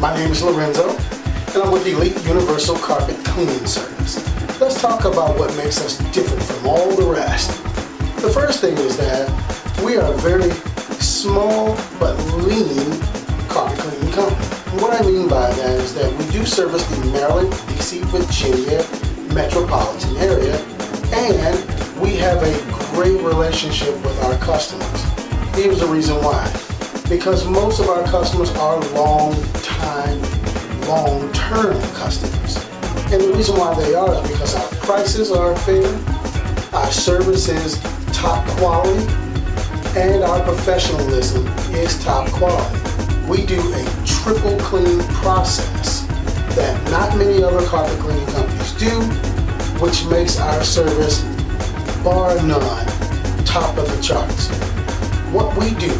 My name is Lorenzo, and I'm with Elite Universal Carpet Cleaning Service. Let's talk about what makes us different from all the rest. The first thing is that we are a very small but lean carpet cleaning company. And what I mean by that is that we do service the Maryland, DC, Virginia metropolitan area, and we have a great relationship with our customers. Here's the reason why. Because most of our customers are long-term customers. And the reason why they are is because our prices are fair, our service is top quality, and our professionalism is top quality. We do a triple clean process that not many other carpet cleaning companies do, which makes our service, bar none, top of the charts. What we do,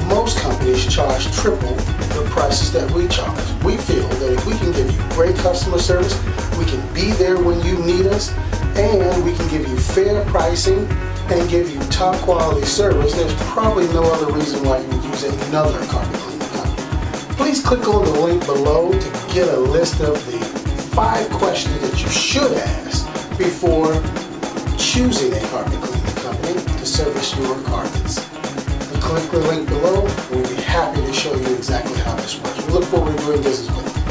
most companies charge triple the prices that we charge. We feel that if we can give you great customer service, we can be there when you need us, and we can give you fair pricing and give you top quality service, there's probably no other reason why you would use another carpet cleaning company. Please click on the link below to get a list of the 5 questions that you should ask before choosing a carpet cleaning company to service your carpets. Click the link below. We'll be happy to show you exactly how this works. We look forward to doing business with you.